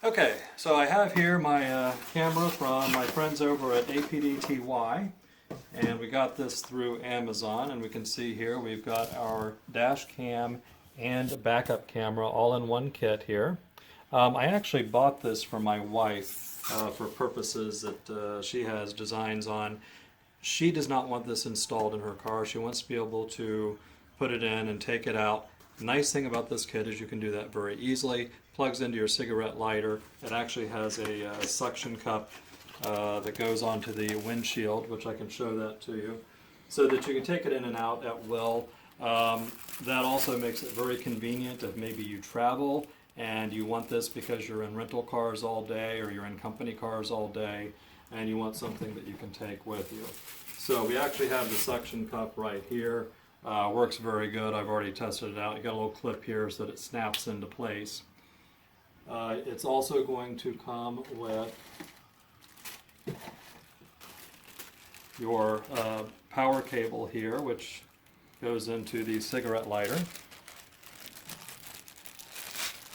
Okay, so I have here my camera from my friends over at APDTY, and we got this through Amazon, and we can see here we've got our dash cam and backup camera all in one kit here. I actually bought this for my wife for purposes that she has designs on. She does not want this installed in her car. She wants to be able to put it in and take it out. The nice thing about this kit is you can do that very easily. Plugs into your cigarette lighter. It actually has a suction cup that goes onto the windshield, which I can show that to you, so that you can take it in and out at will. That also makes it very convenient if maybe you travel and you want this because you're in rental cars all day or you're in company cars all day and you want something that you can take with you. So we actually have the suction cup right here. Works very good. I've already tested it out. You got a little clip here so that it snaps into place. It's also going to come with your power cable here, which goes into the cigarette lighter.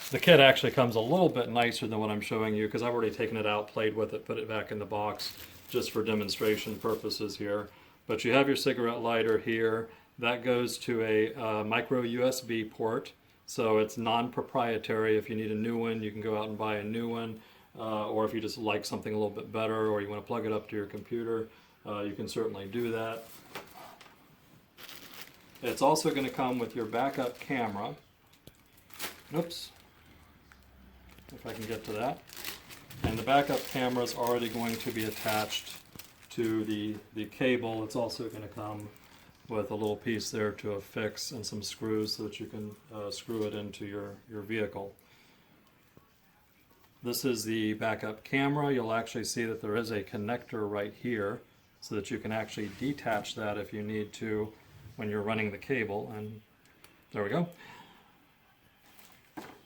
The kit actually comes a little bit nicer than what I'm showing you because I've already taken it out, played with it, put it back in the box just for demonstration purposes here. But you have your cigarette lighter here. That goes to a micro USB port, so it's non-proprietary. If you need a new one, you can go out and buy a new one, or if you just like something a little bit better or you want to plug it up to your computer, you can certainly do that. It's also going to come with your backup camera. Oops, if I can get to that. And the backup camera is already going to be attached to the cable. It's also going to come with a little piece there to affix and some screws so that you can screw it into your vehicle. This is the backup camera. You'll actually see that there is a connector right here so that you can actually detach that if you need to when you're running the cable. And there we go.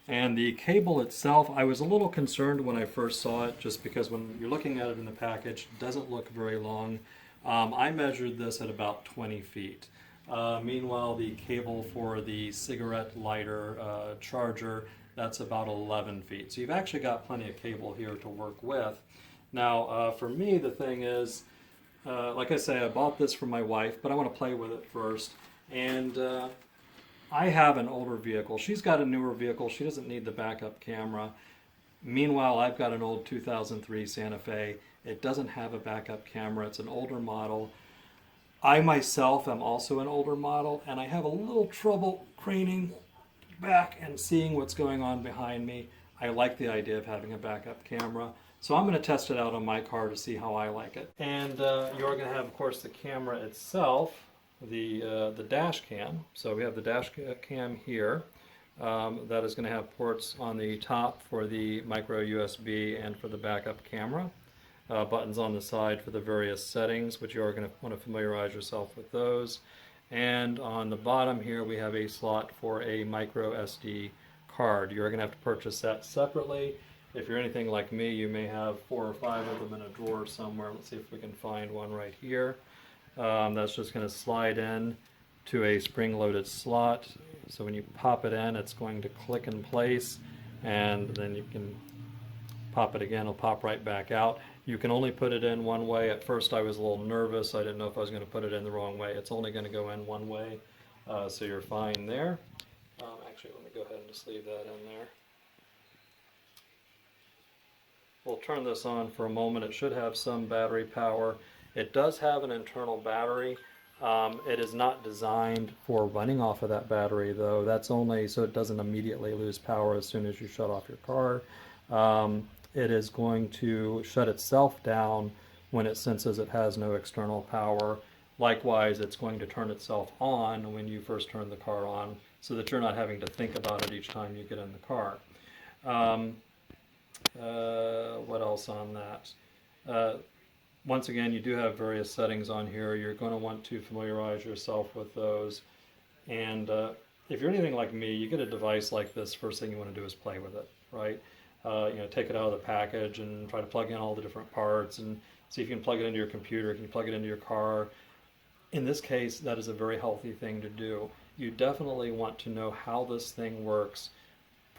And the cable itself, I was a little concerned when I first saw it, just because when you're looking at it in the package, it doesn't look very long. I measured this at about 20 feet. Meanwhile, the cable for the cigarette lighter charger, that's about 11 feet. So you've actually got plenty of cable here to work with. Now, for me, the thing is, like I say, I bought this for my wife, but I want to play with it first. And I have an older vehicle. She's got a newer vehicle. She doesn't need the backup camera. Meanwhile, I've got an old 2003 Santa Fe. It doesn't have a backup camera. It's an older model. I myself am also an older model, and I have a little trouble craning back and seeing what's going on behind me. I like the idea of having a backup camera. So I'm going to test it out on my car to see how I like it. And you're going to have, of course, the camera itself, the dash cam. So we have the dash cam here. That is going to have ports on the top for the micro USB and for the backup camera. Buttons on the side for the various settings, which you are going to want to familiarize yourself with those. And on the bottom here we have a slot for a micro SD card. You're going to have to purchase that separately. If you're anything like me, you may have 4 or 5 of them in a drawer somewhere. Let's see if we can find one right here. That's just going to slide in to a spring-loaded slot. So when you pop it in, it's going to click in place, and then you can pop it again. It'll pop right back out. You can only put it in one way. At first I was a little nervous. I didn't know if I was going to put it in the wrong way. It's only going to go in one way, so you're fine there. Actually, let me go ahead and just leave that in there. We'll turn this on for a moment. It should have some battery power. It does have an internal battery. It is not designed for running off of that battery, though. That's only so it doesn't immediately lose power as soon as you shut off your car. It is going to shut itself down when it senses it has no external power. Likewise, it's going to turn itself on when you first turn the car on, so that you're not having to think about it each time you get in the car. What else on that? Once again, you do have various settings on here. You're going to want to familiarize yourself with those. And if you're anything like me, you get a device like this, first thing you want to do is play with it, right? Take it out of the package and try to plug in all the different parts and see if you can plug it into your computer, can you plug it into your car. In this case, that is a very healthy thing to do. You definitely want to know how this thing works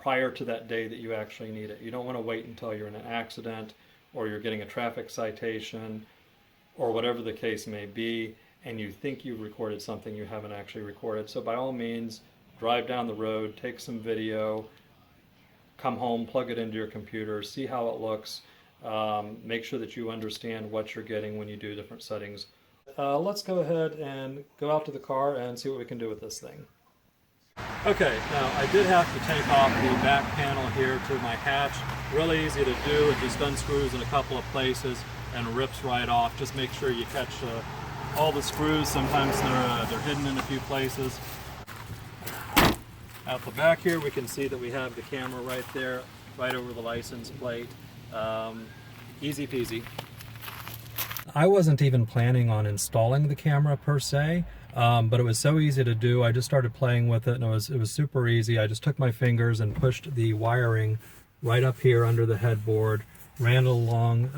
prior to that day that you actually need it. You don't want to wait until you're in an accident or you're getting a traffic citation or whatever the case may be, and you think you've recorded something you haven't actually recorded. So by all means, drive down the road, take some video, come home, plug it into your computer, see how it looks, make sure that you understand what you're getting when you do different settings. Let's go ahead and go out to the car and see what we can do with this thing. Okay, now I did have to take off the back panel here to my hatch. Really easy to do. It just unscrews in a couple of places and rips right off. Just make sure you catch all the screws. Sometimes they're hidden in a few places. Out the back here we can see that we have the camera right there, right over the license plate. Easy peasy. I wasn't even planning on installing the camera per se, but it was so easy to do. I just started playing with it and it was super easy. I just took my fingers and pushed the wiring right up here under the headboard, ran along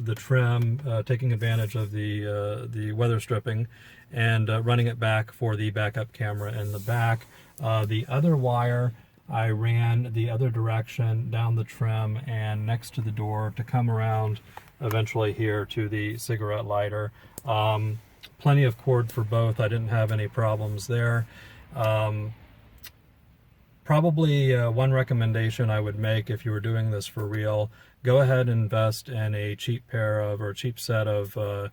the trim, taking advantage of the weather stripping, and running it back for the backup camera in the back. The other wire I ran the other direction down the trim and next to the door to come around eventually here to the cigarette lighter. Plenty of cord for both. I didn't have any problems there. Probably one recommendation I would make if you were doing this for real, go ahead and invest in a cheap set of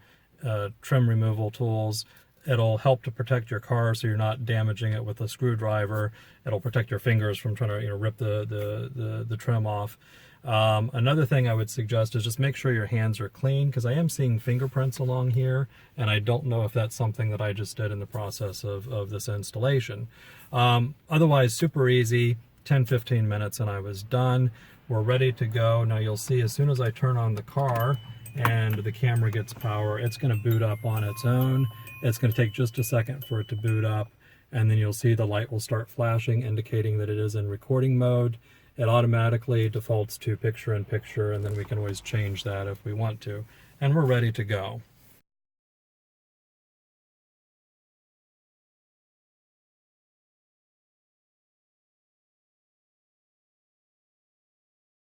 trim removal tools. It'll help to protect your car so you're not damaging it with a screwdriver. It'll protect your fingers from trying to rip the trim off. Another thing I would suggest is just make sure your hands are clean, because I am seeing fingerprints along here, and I don't know if that's something that I just did in the process of this installation. Otherwise, super easy, 10-15 minutes and I was done. We're ready to go. Now you'll see as soon as I turn on the car and the camera gets power, it's going to boot up on its own. It's going to take just a second for it to boot up, and then you'll see the light will start flashing, indicating that it is in recording mode. It automatically defaults to picture-in-picture, and then we can always change that if we want to. And we're ready to go.